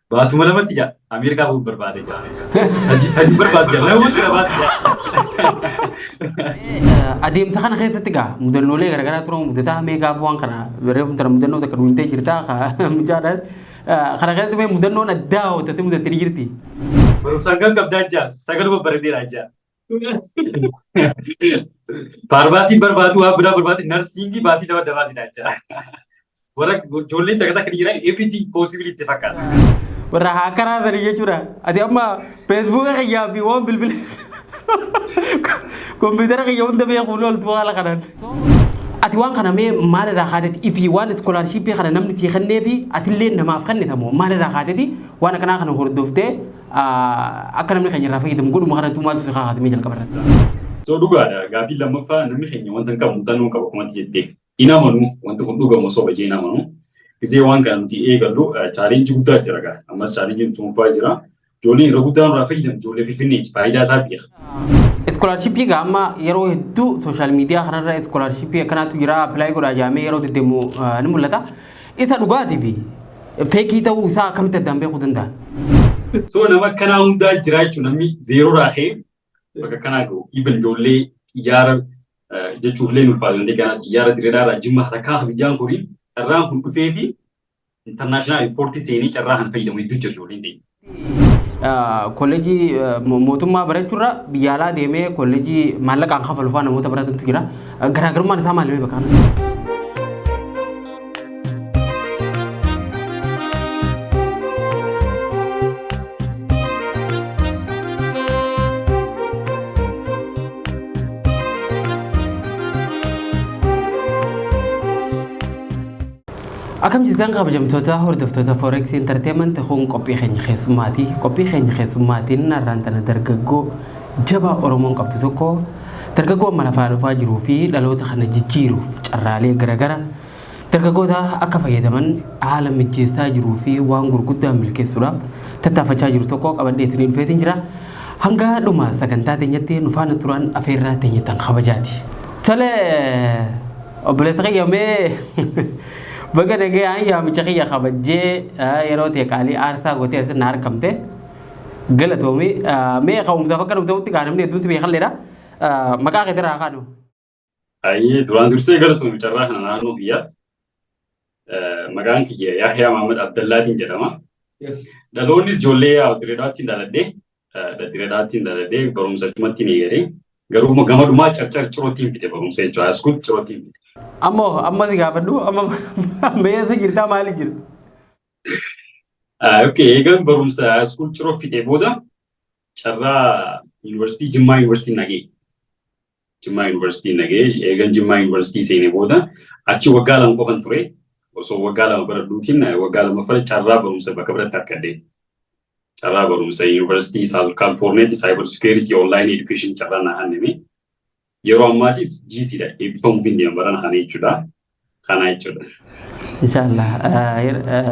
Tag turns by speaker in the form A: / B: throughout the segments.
A: Baatu mana mati ya? Amerika pun berbeda aja. Saji berbeda aja. Lalu berbeda aja.
B: Adeemsa kana keessatti egaa mudannoolee garaagaraa turan mudataa mee gaafa waan kana reefu tara mudannoo takka duwintee jirtaa mucaadhaan kana keessatti mee mudannoon addaa hojjetee mudattee jirti.
A: Baru sangka kabda aja. Sangka dua berbeda aja. Farmasi berbatu, abra berbatu, nursing ki bati dapat dapat sih aja. Orang jolin tak kata kira everything possibility fakar.
B: Warra haa karaa sanii jechuudha. Ati amma feesbuuka kiyyaa fi waan bilbila kompiitara kiyya hunda beekuun ooltu haala kanaan. Ati waan kana mee maalirraa kaateeti ifi waan iskoolaarshiippii kana namni tii kennee fi atillee namaaf kennitamu maalirraa kaateeti waan akkanaa kana hordoftee akka namni keenya irraa fayyadamu godhuma kanattuu maaltu fi kaa'atamee jalqabarratti.
A: So dhugaadha gaaffii lammaffaa namni keenya wanta hin qabu muuxannoo qaba akkuma jettee hin amanu wanta kun dhugamu osoo bajee hin amanu. Gisee waan kana nuti eegallu chaalenjii guddaa jira gaa ammas chaalenjiin tuunfaa jira ijoolleen yeroo guddaa nurraa fayyadamu ijoollee finfinneeti faayidaa isaa beeka.
B: Iskoolaarshiippii gaa amma yeroo hedduu sooshaal miidiyaa kanarra iskoolaarshiippii akkanaatu jira appilaayi godhaa jaamee yeroo deddeemu ni mul'ata. Isa dhugaatii fi feekii ta'uu isaa akkamitti addaan beekuu danda'an?
A: So nama akkanaa hundaa jira jechuun namni zeeroo raahee bakka kanaa gahu even ijoollee xiyyaara jechuuflee ulfaatu hundee kanaa xiyyaara direedhaarraa jimma harkaa biyyaan koriin carraan kun dhufee fi international reportii seenii carraa kan fayyadamu hedduu jiru ijoolleen ta'e.
B: Kolleejii mootummaa barachuurra biyya alaa deemee kolleejii maallaqaan kafalu faana namoota baratantu jira. Garaagarummaan isaa maal beekaa? Akam jirtan kabajamtoota hordoftoota Forex Entertainment kun qophii keenya keessummaati. Qophii keenya keessummaatiin narraan tana dargaggoo jabaa Oromoon qabdu tokko dargaggoo amma lafaa dhufaa jiruu fi dhaloota kana jijjiiruuf carraalee garaagara dargaggoota akka fayyadaman haala mijeessaa jiruu fi waan gurguddaa milkeessuudhaaf tattaafachaa jiru tokko qabadhee isinii dhufeetiin jira. Hanga dhuma sagantaa teenyatti nu faana turan afeerraa teenyattan kabajaati. Tolee obboleessa qayyamee baga dhagee ayyaa michaqiyya kabajjee yeroo ta'e qaalii aarsaa gootee asirra argamte galatoomii mee ka'umsaaf akka nuti ta'utti gaanamne hedduutti beekalleedha maqaa keetii irraa kaanu.
A: Ayyee duraan dursee galatoomii carraa kana naannoo biyyaaf maqaan kiyya Yahyaa Mahammad Abdallaatiin jedhama. Dhaloonnis ijoollee Direedaattiin dhaladhee barumsa achumatti ni eegalee garuu gama dhumaa cirootiin fite barumsa jechuudha askuut cirootiin fite.
B: Amma si gaafadhu amma meeshaa jirtaa maali jira?
A: Okay, eegan barumsa askuut ciroo fite booda carraa yuunivarsiitii Jimmaa yuunivarsiitii nagee. Jimmaa yuunivarsiitii nagee eegan Jimmaa yuunivarsiitii seenee booda achi waggaa lama qofan ture osoo waggaa lama baradhuutiin waggaa lama fara carraa barumsa bakka biratti argadde. Carraa barumsa yuunivarsiitii South California Cyber Security Online Education carraa na hannime. Yeroo ammaatis GCdha eebbifamuuf hin deeman barana kana jechuudha. Kana jechuudha.
B: Inshallah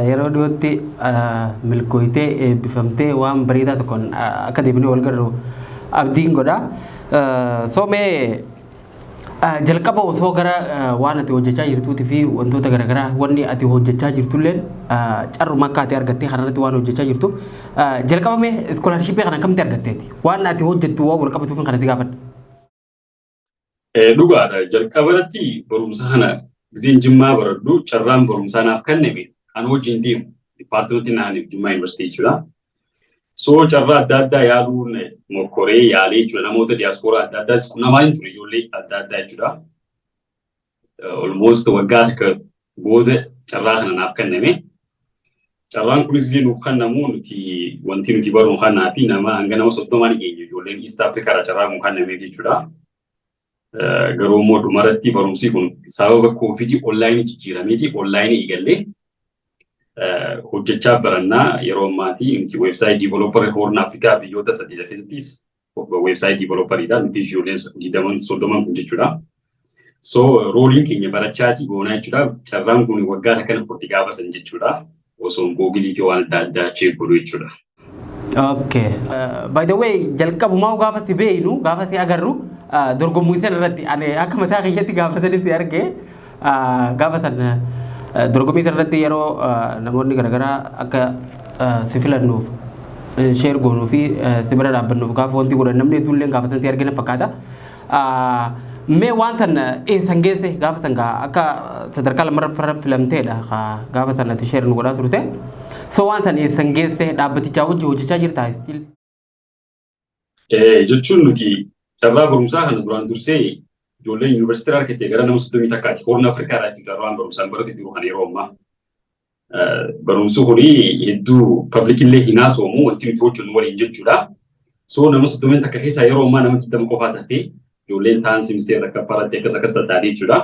B: yeroo dhiyootti milkooyitee eebbifamtee waan bareedaa tokkoon akka deebinee wal garru abdiin godha. Soomee jalqaba osoo gara waan ati hojjechaa jirtuutii fi wantoota garaagaraa wanni ati hojjechaa jirtulleen carruma akka ati argattee kanarratti waan hojjechaa jirtu jalqabame iskoolaarshiippii kana akkamitti argatteeti? Waan ati hojjettu waan wal qabatuuf kanatti gaafadha.
A: Dhugaadha jalqabarratti barumsa kana giseen Jimmaa baradhu carraan barumsaa naaf kenname kan wajjin deemu dipaartimentii naannoo Jimmaa yuunivarsiitii jechuudha. So carraa adda addaa yaaduun mokkoree yaalee jechuudha namoota diyaaspooraa adda addaa namaa hin ture ijoollee adda addaa jechuudha. Almost waggaa akka booda carraa kana naaf kenname. Carraan kunis nuuf kennamu nuti wanti nuti baruu kanaa fi nama hanga nama 30 ni geenye ijoolleen East Afrikaa carraa kun kennameef jechuudha. Garuu immoo dhumarratti barumsi kun sababa koovidii onlaayinii jijjiirameeti onlaayinii eegallee hojjechaa barannaa yeroo ammaatii nuti weebsaayit diivelopper Horn Afrikaa biyyoota sadii keessattis weebsaayit diivelopperidha nuti ijoolleen 30 kun jechuudha. So rooliin keenya barachaati goonaa jechuudha. Carraan kun waggaa takkan furti gaafasan jechuudha. Osoo googilii fi waan adda addaa check godhu jechuudha.
B: Okay. By the way jalqabumaa gaafa si beeynu gaafa si agarru dorgommii sana irratti ani akka mataa keeyyatti gaafatanitti argee gaafa sana dorgommii sana irratti yeroo namoonni garaagaraa akka si filannuuf sheer goonuu fi si bira dhaabbannuuf gaafa wanti godhan namni hedduullee gaafa sanatti argina fakkaata. Mee wantan eessan geesse gaafa san akka sadarkaa lamarra filamteedha gaafa sanatti sheer nu godhaa turte. So wantan eessan geesse dhaabbatichaa wajjin hojjechaa jirtaa still.
A: Jechuun nuti carraa barumsaa kana duraan dursee ijoollee yuunivarsiitii argattee gara nama 30 takkaati Hoorn Afrikaa irratti carraan barumsaan barate jiru kan yeroo ammaa. Barumsi kuni hedduu publicillee hin haasoomu wanti nuti hojjennu waliin jechuudha. So nama 30 takka keessaa yeroo ammaa nama 20 qofaa tafe ijoolleen ta'an simseerra kaffarattee akkas taatee jechuudha.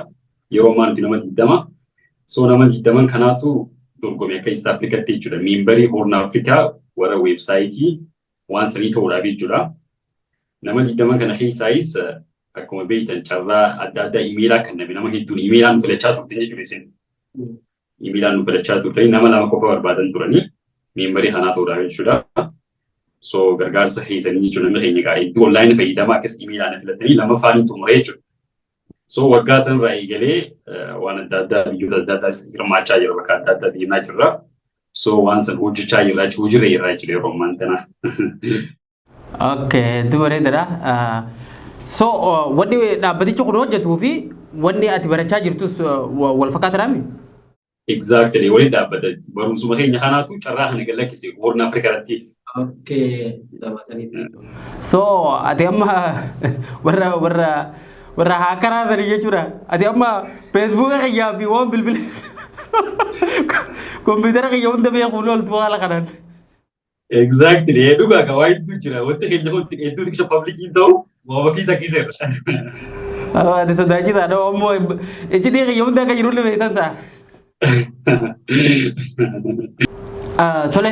A: Yeroo ammaa nuti nama 20. So nama 20 kanaatu dorgomee akka East Africaatti jechuudha. Miimbarii Hoorn Afrikaa warra weebsaayitii waan sanii ta'uudhaaf jechuudha. Nama 20 kana keessaayis akkuma beektan carraa adda addaa iimeelaa kan nama hedduun iimeelaan nu filachaa turte jechuudha isin. Iimeelaan nu filachaa turte nama lama qofa barbaadan turanii miimbarii kanaa ta'uudhaaf jechuudha. So gargaarsa keessanii jechuudha namni keenya egaa iddoo onlaayinii fayyadamaa akkas iimeelaan filatanii lammaffaan xumuree jechuudha. So waggaa sanarraa eegalee waan adda addaa biyyoota adda addaa hirmaachaa jira bakka adda addaa deemaa jirra. So waan san hojjechaa jirra jechuudha hojiirra jirra jechuudha yeroo ammaan tana.
B: Okay, bareedaadha. So wanni dhaabbatichi kun hojjetuu fi wanni ati barachaa jirtus wal fakkaataadhaa mi?
A: Exactly, waliin dhaabbata barumsuma keenya kanaatu carraa kana gallakkise Hoorn Afrikaa irratti.
B: Okay, so ati amma warra haakaraa sanii jechuudha. Ati amma Facebook kiyyaa fi waan bilbila kompiitara kiyya hunda beekuun oltu haala kanaan.
A: Exactly, dhugaa ka waa hedduu jira. Wanti keenya kun hedduu xiqqoo publikiin ta'u waa kiisa irra.
B: Ati sodaachisaadha ammoo ejjitee kiyya hunda akka jiru illee beektan ta'a. Tole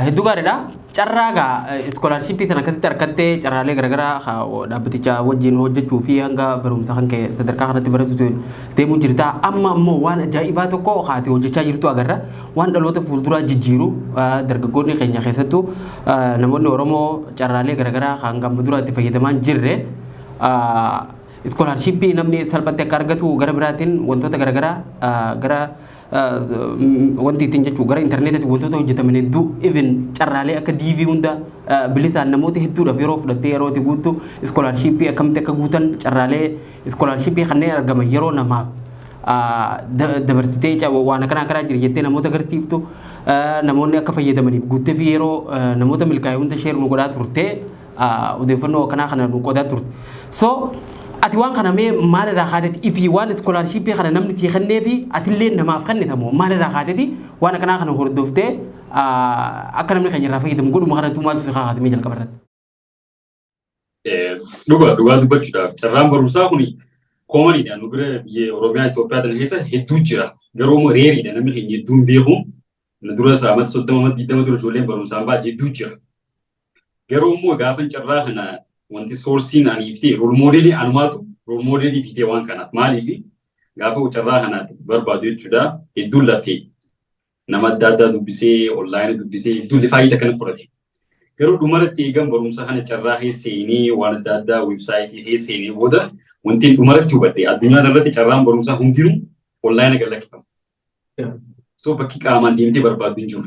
B: hedduu gaariidha. Carraa gaa iskoolaarshippii sana akkasitti harkattee carraalee garaagaraa dhaabbaticha wajjin hojjechuu fi hanga barumsa kan ka'e sadarkaa kanatti baratuutu deemuu jirta. Amma ammoo waan ajaa'ibaa tokko haati hojjechaa jirtu agarra. Waan dhaloota fuulduraa jijjiiru dargaggoonni keenya keessattuu namoonni Oromoo carraalee garaagaraa kan gamba duraa itti fayyadamaa jirre iskoolaarshippii namni salphatti akka argatu gara biraatiin wantoota garaagaraa gara wanti ittiin jechuu gara intarneetitti wantoota hojjetaman hedduu even carraalee akka DV hunda bilisaan namoota hedduudhaaf yeroo fudhattee yeroo itti guuttu iskoolaarshippii akkamitti akka guutan carraalee iskoolaarshippii kanneen argaman yeroo namaaf dabarsitee waan akkanaa jira jettee namoota agarsiiftu namoonni akka fayyadamaniif guuttee fi yeroo namoota milkaa'ee hunda sheer nu godhaa turte odeeffannoo akkanaa kana nu qodaa turte. So ati waan kana mee maalirraa kaateeti ifi waan iskoolaarshippii kana namni tii kennee fi atillee namaaf kennitamoo maalirraa kaateeti waan akkanaa kana hordoftee akka namni keenya irraa fayyadamu godhuma kanattuu maaltu si kaa'ate mee jalqaba irratti.
A: Dhugaa dubbachuudhaaf carraan barumsaa kun koomaniidha. Nu bira biyya Oromiyaa Itoophiyaa tana keessa hedduu jira. Garuu reeriidha namni keenya hedduun beeku. Dura saamata 30 dura ijoolleen barumsaan baate hedduu jira. Garuu immoo gaafa carraa kana wanti soorsiin aniiftee rool moodeelii anumaatu rool moodeelii fitee waan kanaaf maaliif gaafa carraa kana barbaadu jechuudha hedduun lafee nama adda addaa dubbisee onlaayinii dubbisee hedduun faayidaa kana fudhate. Garuu dhumarratti eegan barumsa kana carraa keessanii waan adda addaa weebsaayitii keessanii booda wanti dhumarratti hubadhe addunyaa irratti carraan barumsaa hundinuu onlaayinii galakkifama. So bakki qaamaan deemtee barbaaddu hin jiru.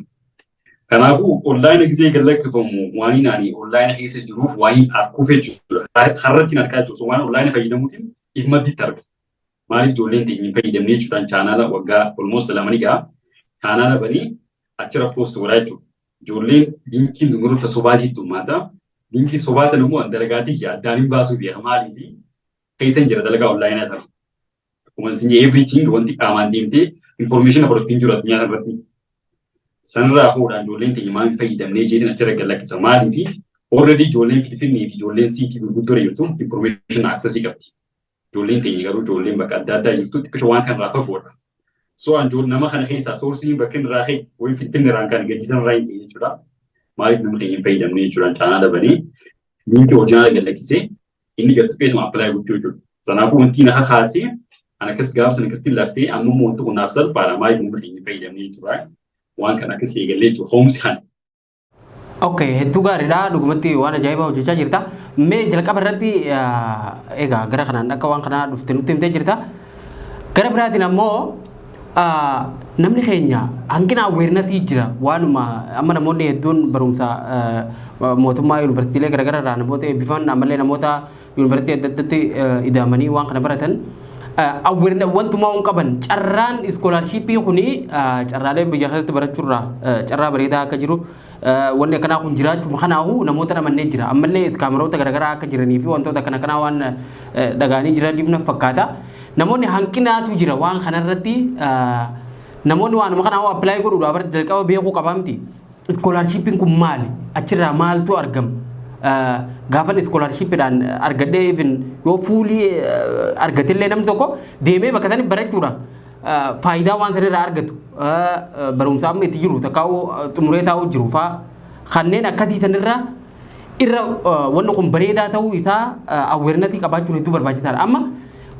A: Kanaafuu onlaayinii gisee galakkifamu waan inaanii onlaayinii keessa jiruuf waan akkuuf jechuudha. Har'atti harkaa jiru. So waan onlaayinii fayyadamuutiin dhimmaddiitti arga. Maaliif ijoolleen teenyee fayyadamnee jechuudhaan chaanaala waggaa almost 2 ga'a. Chaanaala banii achirra poost godhaa jechuudha. Ijoolleen linkiin dubaroota sobaatiitu maata. Linkii sobaatan immoo dalagaatii addaan hin baasuu beeka maaliif keessa hin jira dalagaa onlaayinaa ta'u. Akkuma isin everything wanti qaamaan deemtee information abarootiin jiru addunyaa irratti. Sanarraa fuudhaan ijoolleen teenya maal fayyadamnee jedhanii achirra galakkisa maaliif already ijoolleen Finfinnee fi ijoolleen siitii gurguddoo jirtu information access qabdi. Ijoolleen teenya garuu ijoolleen bakka adda addaa jirtu xiqqoo waan kanarraa fagoodha. So nama kana keessaa soorsiin bakka irraa ka'e wayi Finfinnee irraan kan gadisan irraa hin ta'e jechuudha. Maaliif nama keenya fayyadamnee jechuudhaan chaanaala banee linkii oriijinaala galakkisee inni gadi tuqeetuma appilaayi gochuu jechuudha. Kanaafuu wanti na kakaasee ana akkas gaafsan akkasitti laftee amma wanti kun naaf salphaadha maaliif nama keenya fayyadamnee jechuudha. Waan kana akkasii eegallee jechuudha hoomsi kana.
B: Okay, hedduu gaariidha. Dhugumatti waan ajaa'ibaa hojjechaa jirta. Mee jalqaba irratti egaa gara kanaan akka waan kanaa dhuftee nutti himtee jirta. Gara biraatiin ammoo namni keenya hanqina awareness jira waanuma amma namoonni hedduun barumsa mootummaa yuunivarsiitiilee garaagaraa irraa namoota eebbifan ammallee namoota yuunivarsiitii adda addaatti ida'amanii waan kana baratan awareness wantuma hin qaban carraan iskoolaarshiippii kuni carraaleen biyya keessatti barachuurraa carraa bareedaa akka jiru wanni akkanaa kun jiraachuu kanaahu namoota namannee jira ammallee kaameroota garaagaraa akka jiranii fi wantoota akkana kanaa waan dhagaanii jiraniif na fakkaata. Namoonni hanqinaatu jira waan kanarratti namoonni waanuma kanaa apply godhuudhaaf irratti jalqaba beekuu qabamti. Iskoolaarshiippiin kun maali? Achirraa maaltu argama? Gaafan iskoolaarshiippiidhaan argadhee even yoo fuulii argatillee namni tokko deemee bakka sanatti barachuudha. Faayidaa waan sanirraa argatu barumsa amma itti jiru takkaa'uu xumuree taa'uu jiru fa'aa kanneen akkasii sanirraa irra wanni kun bareedaa ta'uu isaa awareness qabaachuun hedduu barbaachisaadha. Amma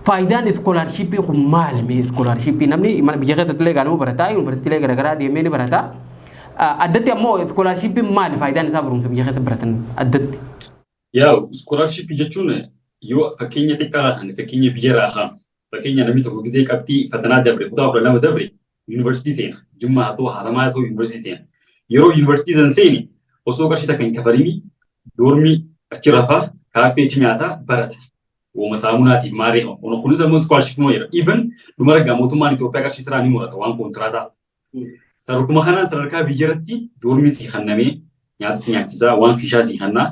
B: faayidaan iskoolaarshiippii kun maali? Iskoolaarshiippii namni biyya keessatti illee gaanuma barataa yuunivarsiitiilee garaagaraa deemee ni barataa. Addatti ammoo iskoolaarshiippiin maali faayidaan isaa barumsa biyya keessatti baratan addatti?
A: Yaa iskoolaarshiippii jechuun yoo fakkeenya xiqqaa kan fakkeenya biyyarraa kan fakkeenya namni tokko gisee qabxii fatanaa dabre kutaa 12 dabre yuunivarsiitii seena Jimmaa haa ta'u Haramaa haa ta'u yuunivarsiitii seena yeroo yuunivarsiitii san seeni osoo qarshii takka hin kafalini doormii achi rafaa kaaffee achi nyaataa barata. Wama saamunaatiif maaree ono kunis ammoo iskoolaarshiippii moo jira. Even dhumarra mootummaan Itoophiyaa qarshii siraa ni murata waan koontiraataa. Sararkuma kanaan sadarkaa biyyarratti doormii si hannamee nyaata si nyaachisaa waan fishaa si hannaa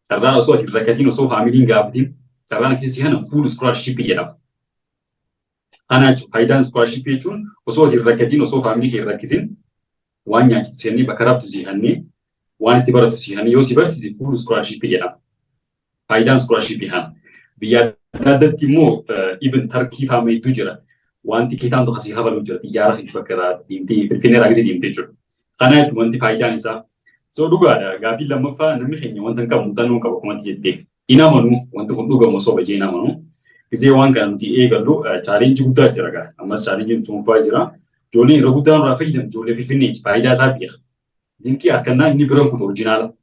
A: sararaan osoo ati rakkatiin osoo faamiliin gaafatiin sararaan akkasii si hannan fuul iskoolaarshiippii jedhama. Kana jechuun faayidaan iskoolaarshiippii jechuun osoo ati rakkatiin osoo faamilii kee rakkisin waan nyaachisu si hannee bakka raftu si hannee waan itti baratu si hannee yoo si barsiise fuul iskoolaarshiippii jedhama. Faayidaan iskoolaarshiippii kana. Biyya addatti immoo even tarkii faama hedduu jira. Wanti keetaan tokko asii habaluu jira. Xiyyaara hin bakka deemtee Finfinneerraa gisee deemtee jechuudha. Kana jechuun wanti faayidaan isaa. So dhugaadha. Gaaffii lammaffaa namni keenya wanta hin qabu muuxannoo hin qabu akkuma jettee. Hin amanu wanti kun dhugamu osoo bajee hin amanu. Gisee waan kana nuti eegallu chaalenjii guddaa jira gaa. Ammas chaalenjiin tuunfaa jira. Ijoolleen yeroo guddaan irraa fayyadamu ijoollee Finfinneeti. Faayidaa isaa beeka. Dinqii akkanaa inni biraan kun orjinaala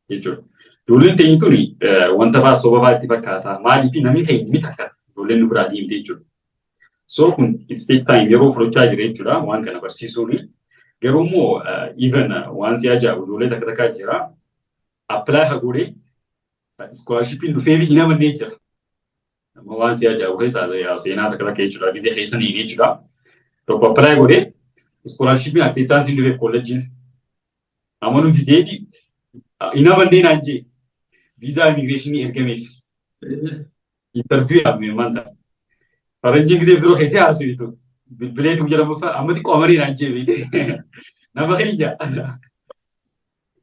A: jechuudha. Ijoolleen teenyi tuni wanta fa'aa sobabaa itti fakkaata. Maalii fi namni keenya ni takkata. Ijoolleen nu biraa deemtee jechuudha. So kun it's take time yeroo fudhachaa jira jechuudha waan kana barsiisuuni. Garuu immoo even waan si ajaa'ibu ijoollee takka takkaa jira. Apply haa godhee iskoolaarshiippiin dhufee fi hin amannee jira. Waan si ajaa'ibu keessaa seenaa takka takka jechuudha. Gisee keessan hin jechuudha. Tokko apply godhee iskoolaarshiippiin acceptance hin dhufeef kolleejjiin. Amma nuti deeti hin amannee naan jee. Visa immigration ergameef interview yaabne maanta faranjiin gisee biroo keessee haasu jitu bilbileetu guyyaa lammaffaa amma xiqqoo amarii naan jee beekte nama keenya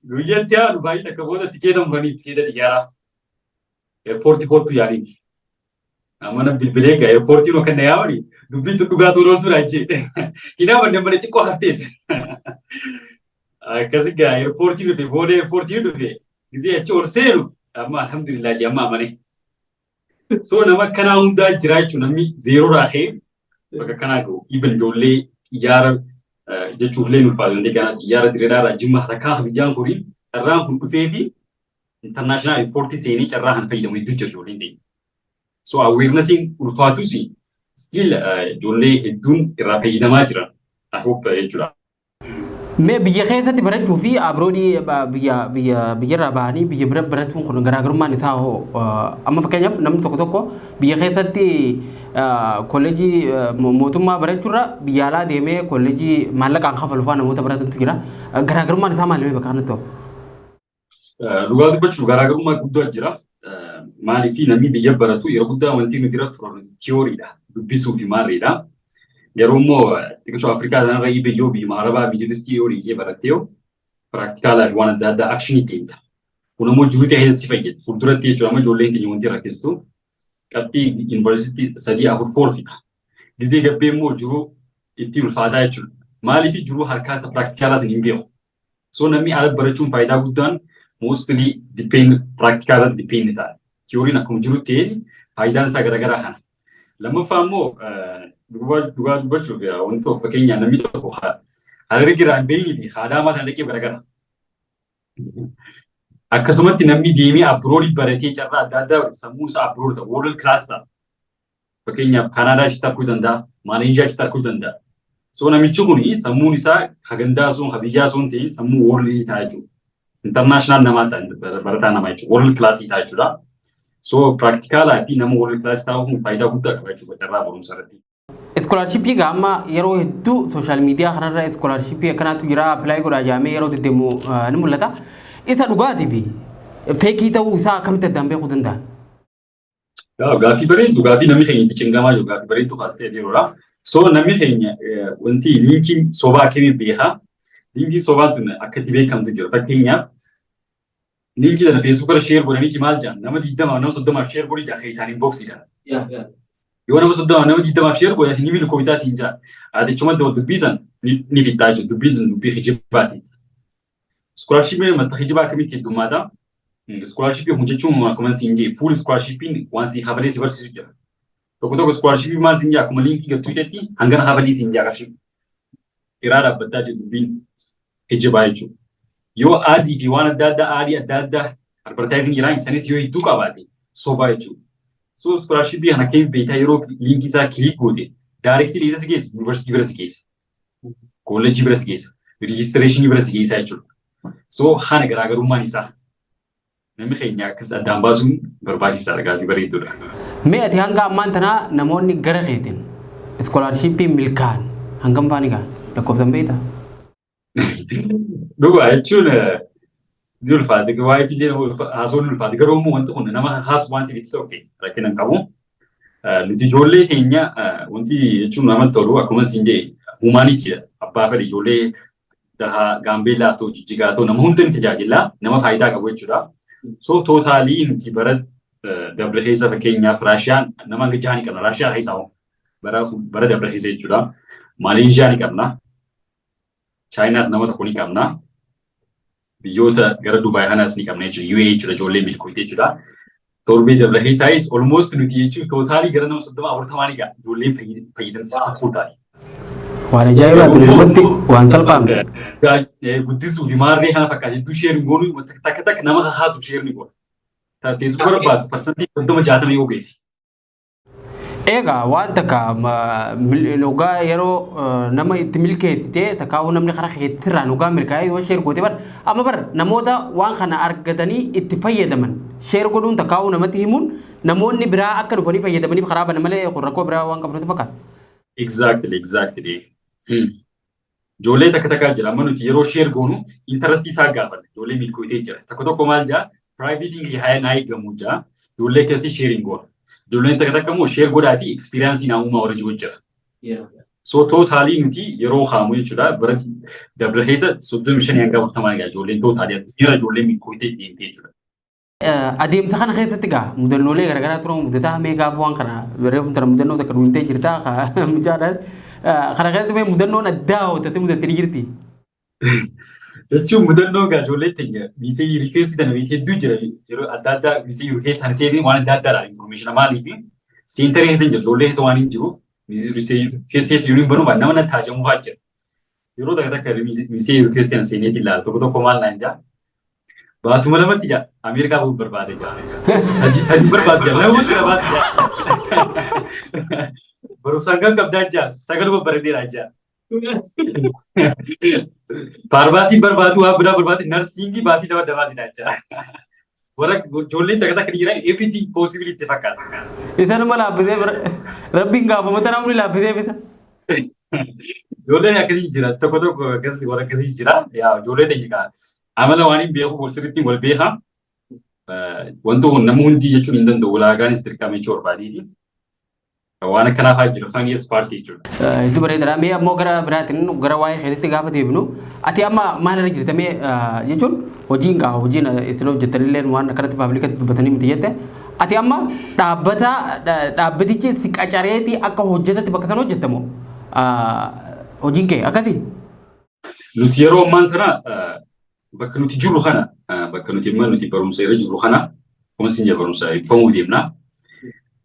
A: guyyatti haanu baay'ee takka booda tikeeta muranii tikeeta xiyyaaraa eerpoortii kootu yaaliin amma na bilbilee gaa eerpoortiin akka na yaamani dubbiin dhugaatu ooltu naan jee hin amanne mana xiqqoo hafteet akkasi gaa eerpoortiin dhufe booda eerpoortiin dhufe gisee achi ol seenu amma alhamdulillah amma amane. So nama kanaa hundaa jira jechuun namni zeeroo raahee bakka kanaa gahu even ijoollee xiyyaara jechuuf illee ulfaatu illee kanaa xiyyaara direedaarraa Jimmaa takkaa biyyaan kuniin carraan kun dhufee fi international airportii seenee carraa kan fayyadamu hedduu jira ijoolleen ta'e. So awarenessiin ulfaatus still ijoollee hedduun irraa fayyadamaa jiran I hope jechuudha.
B: Mee biyya keessatti barachuu fi abroodii biyyarraa bahanii biyya bira barachuun kun garaagarummaan isaa amma fakkeenyaaf namni tokko biyya keessatti kolleejii mootummaa barachuurra biyya alaa deemee kolleejii maallaqaan kafalu fa'aa namoota baratantu jira. Garaagarummaan isaa maal bakka kanatti ta'u?
A: Dhugaa dubbachuuf garaagarummaa guddaa jira. Maaliif namni biyya baratu yeroo guddaa wanti nuti irratti fudhannu tiyooriidha. Dubbisuu fi maaliidha. Yeroo immoo xiqqoo Afrikaa sanarra biyyoo biyya Arabaa biyyattii yoo dhiigee barattee piraaktikaalaa fi waan adda addaa akshinii deemta. Kun immoo jiru ta'ee si fayyada. Fuulduratti jechuudha amma ijoolleen keenya wanti rakkistu qabxii yuunivarsiitii 3-4 fixa. Gisee gabbee immoo jiru itti ulfaataa jechuudha. Maaliif jiru harkaa piraaktikaalaa sin hin beeku. So namni ala barachuun faayidaa guddaan mostly piraaktikaalatti dipeendi ta'a. Tiyooriin akkuma jiru ta'ee faayidaan isaa garaagaraa kana. Lammaffaa immoo dhugaa dubbachuuf wanti tokko fakkeenyaa namni tokko hararri giraan beeyni fi haadhaa maataan dhaqee garagara. Akkasumatti namni deemee abroodii baratee carraa adda addaa sammuu isaa abrood ta'a world class ta'a. Fakkeenyaaf Kanaadaa achitti arguu danda'a, Maleeshiyaa achitti arguu danda'a. So namichi kuni sammuun isaa hagandaa sun habiyyaa sun ta'e sammuu worldii ta'a jechuudha. International namaa ta'a barataa namaa jechuudha. World class ta'a jechuudha. So practicalaa fi nama world class ta'uun faayidaa guddaa qaba jechuudha carraa barumsa irratti.
B: Scholarship gama yeroo hedduu social media kanarra scholarship akkanaatu jira apply godhaa jaamee yeroo deddeemu ni mul'ata. Isa dhugaatii fi fake ta'uu isaa akkamitti addaan beekuu danda'an?
A: Gaaffii bareedu gaaffii namni keenya itti cinqamaa jiru gaaffii bareedu kaastee jiruudha. So namni keenya wanti linkiin sobaa akkamii beekaa? Linkiin sobaa tun akka itti beekamtu jira. Fakkeenyaaf linkii sana Facebook irra share godhanii maal jedhan nama 20 nama 30 share godhi jaa isaan inbox jedhan. Yoo nama 30 nama 20 share godhati ni milkooyitaa siin jaa. Adichuma dubbisan ni fittaa jiru dubbiin dubbii hijibaati. Scholarship masta hijibaa akkamitti heddummaata? Scholarship hojjechuun akkuma siin jee full scholarship waan si habalee si barsiisu jira. Tokko scholarship maal siin jaa akkuma linkii gattuu hidhatti hangana habalii siin jaa qarshii. Iraa dhaabbataa jiru dubbiin hijibaa jechuudha. Yoo adii fi waan adda addaa advertising jiraan isanis yoo hedduu qabaate sobaa jechuudha. So scholarship kana akkamitti beektaa yeroo linkii isaa click goote directly isa si geessa university bira si geessa. College bira si geessa. Registration bira si geessa jechuudha. So hana garaagarummaan isaa namni keenya akkas addaan baasuun barbaachisaadha gaaffii bareeduudha.
B: Mee ati hanga ammaan tanaa namoonni gara keetiin scholarship milkaan hangam faanii gaa lakkoofsan beektaa?
A: Dhugaa jechuun ni ulfaate waa'ee fiillee haasoo ni ulfaate garuu immoo wanti kun nama haasu wanti bitisa ookee rakkina hin qabu. Nuti ijoollee keenya wanti jechuun namatti tolu akkuma siin jedhe humaaniitiidha. Abbaa fedhe ijoollee gaambeellaa ta'u jijjigaa ta'u nama hunda ni tajaajila nama faayidaa qabu jechuudha. So tootaalii nuti bara dabre keessa fakkeenyaaf Raashiyaan nama hanga jaha ni qabna. Raashiyaa keessaa bara dabre keessa jechuudha. Maaleeshiyaa ni qabna. Chaayinaas nama tokko ni qabna. Biyyoota gara Dubaay kanaas ni qabna jechuudha. UAE jechuudha ijoollee milkooyite jechuudha. Torbee dabre keessaayis almost nuti jechuun tootaalii gara nama 30-40 ni ga'a. Ijoolleen fayyadamsiisa fuutaati.
B: Waan ajaa'ibaa durirratti waan salphaamne.
A: Guddisuu fi maarree kana fakkaate hedduu sheerin goonuu takka nama haasu sheerin goona. Facebook barbaadu parsantii 60 yoo geessi.
B: Egaa waan takka dhugaa yeroo nama itti milkeessite takkaa'uu namni karaa keetti irraan dhugaa milkaa'ee yoo sheer goote bara amma bara namoota waan kana argatanii itti fayyadaman sheer godhuun takkaa'uu namatti himuun namoonni biraa akka dhufanii fayyadamaniif karaa bana malee rakkoo biraa waan qabnutti fakkaata.
A: Exactly. Ijoollee takka jira amma nuti yeroo sheer goonu intarastii isaa gaafanna ijoollee milkooyitee jira tokko maal jaa private haa eegamu jaa ijoollee keessi sheerin goona. Ijoolleen takka immoo sheer godhaati experience naamummaa warra jiru jira. So tootaalii nuti yeroo haamu jechuudha bara dabre keessa 35 hanga 40 gaa ijoolleen tootaalii jira ijoolleen milkooyitee deemtee jechuudha.
B: Adeemsa kana keessatti gaa mudannoolee garaagaraa turan mudataa mee gaafa waan kana reefu tara mudannoo takka duwintee jirtaa mucaadhaan kana keessatti mee mudannoon addaa hojjetee mudattee jirti.
A: Jechuun mudannoo gaa ijoollee teenya biisee rikeessi dana beekee hedduu jira yeroo adda biisee rikeessi sana seenee waan adda information maaliif seentaree keessa jira ijoollee keessa waan hin jiruuf biisee rikeessi yoo hin banu nama na taajamu fa'aa jira. Yeroo takka biisee rikeessi sana seeneetti ilaala tokko maal naan jaa. Baatuma lamatti jaa Ameerikaa bu'uun barbaade jaa. Sadii barbaade jaa namoonni gara baase jaa. Barumsaan kan qabdaa jaa sagaluma bareedeedha jaa. Faarmaasii barbaadu waa biraa barbaade narsiingii baatii nama dabaasidha jaa. Warra ijoolleen takka dhiiraa everything possible itti fakkaata.
B: Isanuma laaffisee rabbiin gaafamata namni laaffisee bita.
A: Ijoolleen akkasii jira tokko akkasii warra akkasii jira ijoollee teenya amala waan hin beekuuf sirriitti wal beekaa. Wantoonni nama hundi jechuun hin danda'u ulaagaanis dirqama jechuu barbaadiiti. Waan akkanaaf haa jiru kan yes paartii jechuudha.
B: Itti bareedaadha. Mee ammoo gara biraatiin gara waa'ee keetitti gaafa deebinu ati amma maalirra jirta mee jechuun hojiin isin hojjettanillee waan akkanatti paabliikatti dubbatanii miti jette ati amma dhaabbatichi si qacareetii akka hojjetatti bakka sana hojjettamu hojiin kee akkasii?
A: Nuti yeroo ammaan tana bakka nuti jirru kana bakka nuti barumsa irra jirru kana kuma siin jaa barumsa ibsamuu deemna.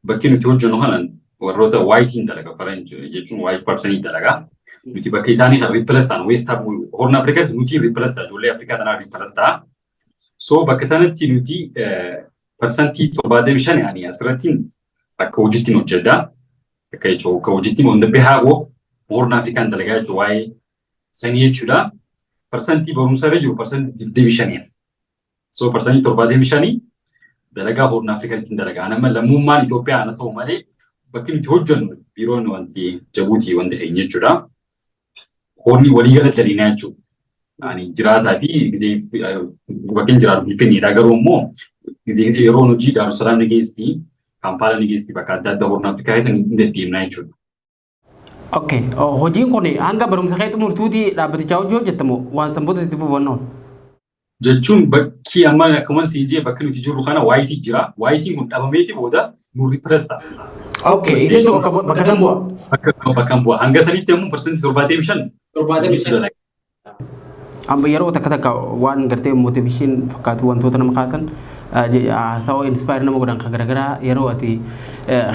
A: Bakki nuti hojjennu kana warroota whitein dalaga faranj jechuun white person dalaga. Nuti bakka isaanii kan replace ta'an West Horn Africaatti nuti replace ta'a ijoollee Afrikaa tanaa replace ta'a. So bakka tanatti nuti parsantii 75 yaani asirratti akka hojiitti hojjedha. Akka jechuun akka hojiitti on the behalf of Horn Afrikaan dalagaa jechuudha waa'ee sanii jechuudha. Parsantii barumsa irra jiru parsantii 25. So parsantii 75 dalagaa Horn Afrikaan ittiin dalagaa. Nama lammummaan Itoophiyaa ana ta'u malee bakki nuti hojjennu biiroon wanti Jabuutii wanti keenya jechuudha. Horni waliigala daliinaa jechuudha. Ani jiraataa fi gizee bakki jiraatu Finfinneedha garuu immoo gizee yeroo hojii Daarusalaam ni geessti, Kampaala ni geessti bakka adda addaa Horn Afrikaa keessa ni deddeemnaa jechuudha.
B: Okay, hojiin kun hanga barumsa keetti murtuutii dhaabbatichaa hojii hojjettamu waan sanboota itti fufannoon.
A: Jechuun bakki amma akkuma siinjee bakki nuti jirru kana waayitii jira. Waayitiin kun dhabameeti booda nurri piresta.
B: Okay, jechuun bakka kan bu'a.
A: Bakka bu'a. Hanga sanitti immoo parsantii 75.
B: Amma yeroo takka waan gartee motivation fakkaatu wantoota nama kaasan haasawaa inspire nama godhan kan garaagaraa yeroo ati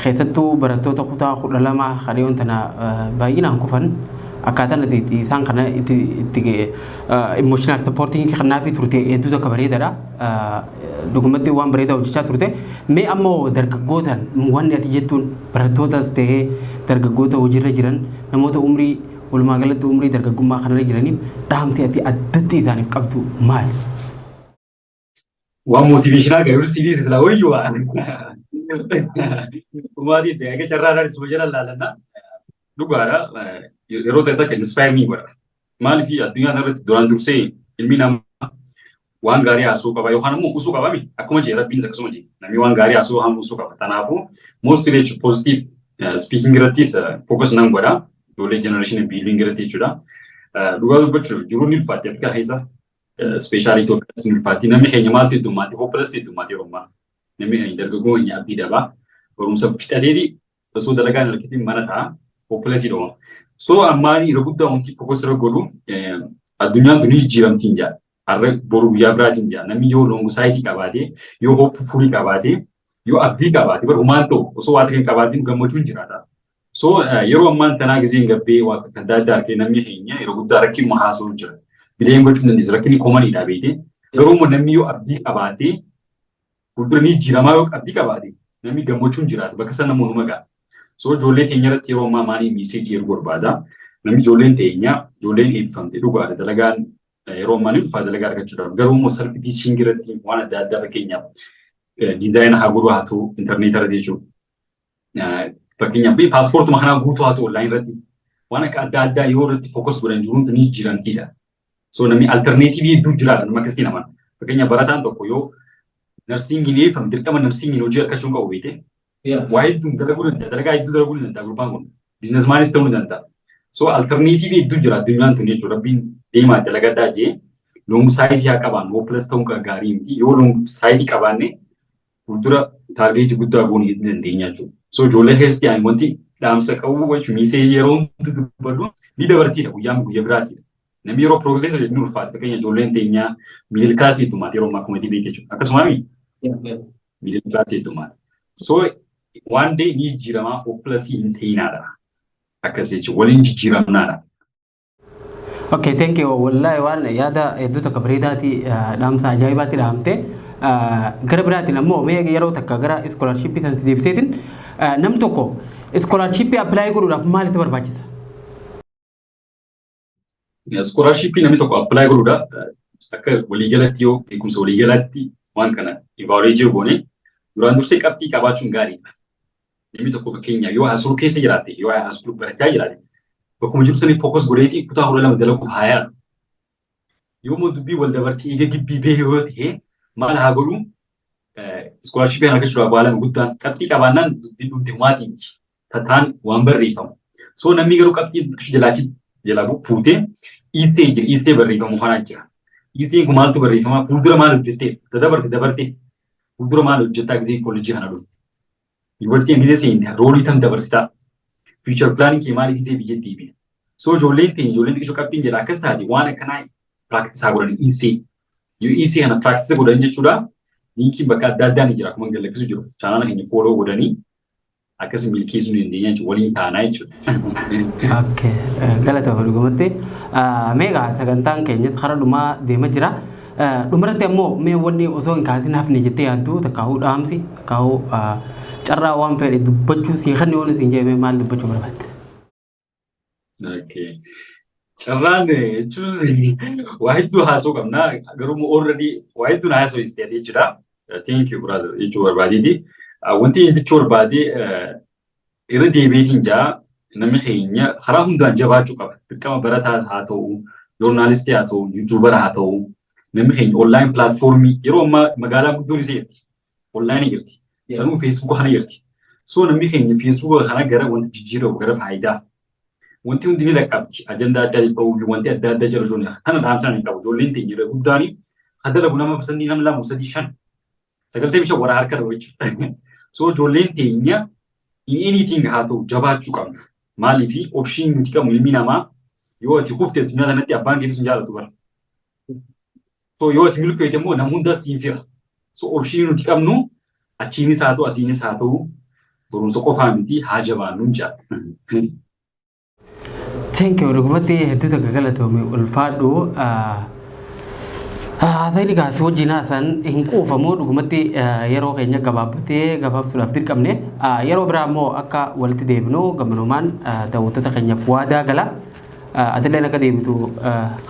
B: keessattuu barattoota kutaa 12 kan tana baay'inaan kufan akkaataan ati isaan kana itti emotional supporting kanaaf turte hedduu tokko bareedaadha. Dhugumatti waan bareedaa hojjechaa turte. Mee ammoo dargaggootaan waan ati jettuun barattootas ta'ee dargaggoota hojiirra jiran namoota umrii walumaa galatti umrii dargaggummaa kanarra jiraniif dhaamsi ati addatti isaaniif qabdu maali?
A: Waan motivational gayur series isla wayyu umaati de ga charra suma jala lalana dhugaadha yeroo ta'e kan inspire me godha maal fi addunyaa irratti duraan dursee ilmi namaa waan gaarii haasuu qaba yookaan immoo usuu qaba mi akkuma jee rabbiin isa akkasuma jee namni waan gaarii haasuu hamu usuu qaba kanaafuu most positive speaking irrattis focus nan godha ijoollee generation building irratti jechuudha dhugaa dubbachuu jiruun ilfaatti akka keessa especially Itoophiyaa sin ulfaati namni keenya maaltu heddummaati hopeless heddummaati Oromaa namni keenya dargaggoo keenya abdii dhabaa barumsa fixateeti osoo dalagaan harkitiin mana ta'a hopeless dhuma so ammaanii yeroo guddaa wanti focus irra godhu addunyaan tuni jijjiiramtiin jaa har'a boru guyyaa biraatiin jaa namni yoo long side qabaatee yoo hope furii qabaatee yoo abdii qabaatee barumaan ta'u osoo waan ta'e qabaatiin gammachuun jiraata so yeroo ammaan tanaa giseen gabbee waa kan daaddaa argee namni keenya yeroo guddaa rakkin haasa'u jira Bideen gochuun dandeessu rakkinni koomanii dhaabeete garuu namni yoo abdii qabaatee fuuldura ni jiramaa yoo abdii qabaate namni gammachuun jiraatu bakka sana namoonni magaa so ijoollee keenya irratti yeroo ammaa maanii miiseejii ergu barbaada namni ijoolleen teenya ijoolleen eebbifamte dhugaadha dalagaan yeroo ammaa ni dhufaa dalagaa argachuudhaaf garuu immoo salphii tiishingi irratti waan adda addaa fakkeenyaaf diizaayina haa godhu haa ta'u intarneetii irratti jechuudha fakkeenyaaf paaspoortuma kanaa guutuu haa ta'u onlaayinii irratti waan akka adda addaa yoo irratti fookas godhan jiruun ni jirantiidha. So namni alternative hedduu jiraata nama akkasii naman. Fakkeenyaaf barataan tokko yoo narsiingii eeffamu dirqama narsiingii hojii harkachuun qabu beekte. Waa hedduun dalaguu danda'a. Dalagaa hedduu dalaguu ni danda'a gurbaan kun. Biizinasmaanis ta'uu ni danda'a. So alternative hedduu jira addunyaan tun jechuudha. Rabbiin deemaa dalagaddaa jee long side haa qabaannu hopeless ta'uun kan gaarii miti. Yoo long side qabaanne fuuldura taargeetii guddaa goonuu ni dandeenya jechuudha. So ijoollee keessatti ani wanti dhaamsa qabu jechuun miiseejii yeroo hundi dubbadhu ni dabartiidha guyyaa biraatiidha. Namni yeroo progress jedhu ulfaata fakkeenya ijoolleen teenya middle class heddumaati yeroo akkuma itti beekte jechuudha. Akkasuma middle class heddumaati. So one day ni jijjiiramaa hopeless hin ta'inaadha. Akkasii jechuudha waliin jijjiiramnaadha.
B: Okay, thank you. Wallahi waan yaada hedduu tokko bareedaati dhaamsa ajaa'ibaatti dhaamte. Gara biraatiin ammoo mee yeroo takka gara scholarship san deebiseetiin namni tokko scholarship apply godhuudhaaf maalitti barbaachisa?
A: Scholarship namni tokko apply godhuudhaaf akka waliigalatti yoo beekumsa waliigalatti waan kana evaluate goone duraan dursee qabxii qabaachuun gaariidha. Namni tokko fakkeenyaaf yoo haasoo keessa jiraate yoo haasoo barachaa jiraate bakkuma jiru sanii focus godheeti kutaa 12 dalaguuf haa yaadu. Yoo moo dubbii wal dabartee eega gibbii bee yoo ta'e maal haa godhu scholarship argachuudhaaf baalan guddaan qabxii qabaannaan dubbiin dhumte humaatii miti. Tataan waan barreeffamu. So namni garuu qabxii jalaa fuutee iftee barreeffamu kanaa jira. Ifteen kun maaltu barreeffama fuuldura maal hojjettee dabarte fuuldura maal hojjettaa gisee koolejii kana dhufte. Yuunivarsiitiin gisee seente roolii tam dabarsitaa. Future planning kee maali gisee biyyattii bite. So ijoolleen xiqqoo qabxiin jalaa akkas taate waan akkanaa practice godhan iftee. Yoo iftee kana practice godhan jechuudha. Linkii bakka adda addaa ni jira akkuma galakkisu jiru. Chaanala keenya follow godhanii akkasuma milkeessuu ni dandeenya jechuudha waliin taanaa jechuudha.
B: Okay, galatoomna dhugumatti. Meegaa sagantaan keenyas karaa dhumaa deemaa jira. Dhumarratti ammoo mee wanni osoo hin kaasin hafne jettee yaaddu takkaa'uu dhaamsi takkaa'uu carraa waan fedhe dubbachuu siin kan yoo siin jedhame maal dubbachuu barbaadde?
A: carraan jechuun waa hedduu haasoo qabna. Garuu already waa hedduu na haasoo isteeti jechuudha. Thank you brother jechuu barbaadeeti. Wanti inni jechuu barbaade irra deebiitiin jaa namni keenya karaa hundaan jabaachuu qaba. Dirqama barataa haa ta'u, joornaalistii haa ta'u, yuutuubara haa ta'u, namni keenya online platformii yeroo ammaa magaalaan guddoon isee jirti. Online jirti. Sanuu Facebook kana jirti. So namni keenya Facebook kana gara wanti jijjiiramu gara faayidaa. Wanti hundi ni laqqabdi. Ajandaa adda addaa qabu wanti adda addaa jala joonii kana dhaamsaan hin qabu. Ijoolleen teenya yeroo guddaani sadala guna persentii nam lama sadii shan sagaltee bishaan wara harka dhabu jechuudha. So ijoolleen teenya in anything haa ta'u jabaachuu qabna. Maaliif option nuti qabnu ilmi namaa yoo ati kufte addunyaa kanatti abbaan keetis hin jaalatu bara. So yoo ati milkeete immoo nam hundas hin fira. So option nuti qabnu achiinis haa ta'u asiinis haa ta'u barumsa qofaa miti haa jabaannu hin jaalla.
B: Thank you. Dhugumatti hedduu tokko galatoomii ulfaadhu. Haasa'ni gaasii wajjin haasan hin quufamu dhugumatti yeroo keenya gabaabsuudhaaf dirqamne yeroo biraa immoo akka walitti deebinu gammanumaan daawwattoota keenyaaf waadaa gala. Atilleen akka deebitu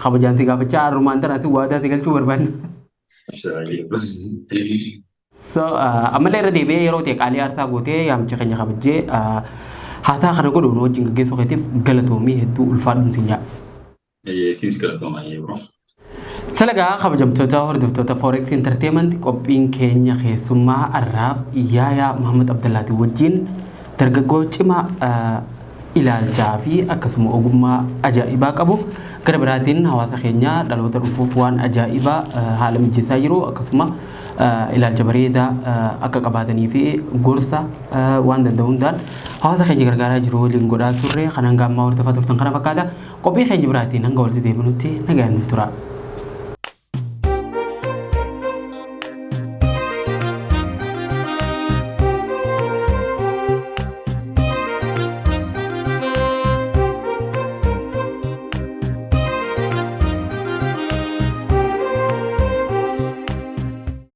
B: kabajaanti gaafachaa harrumaan tanaatti waadaatti galchuu barbaanna. So ammallee irra deebi'ee yeroo ta'e qaalii aarsaa gootee yaamicha keenya kabajjee haasaa kana godhuun wajjin gaggeessuu keetiif galatoomii hedduu ulfaadhuun siin jaa.
A: Siis galatoomaa bro.
B: Talagaa kabajamtoota hordoftoota Forex Entertainment qophiin keenya keessummaa arraaf Yaayaa Muhammad Abdallaati wajjin dargaggoo cimaa ilaalchaa fi akkasuma ogummaa ajaa'ibaa qabu gara biraatiin hawaasa keenya dhaloota dhufuuf waan ajaa'ibaa haala mijeessaa jiru akkasuma ilaalcha bareedaa akka qabaatanii fi gorsa waan danda'u hundaan hawaasa keenya gargaaraa jiru waliin godhaa turre kanaan gaammaa hordofaa turtan kana fakkaata qophii keenya biraatiin hanga walitti deebinutti nagaan nuuf tura.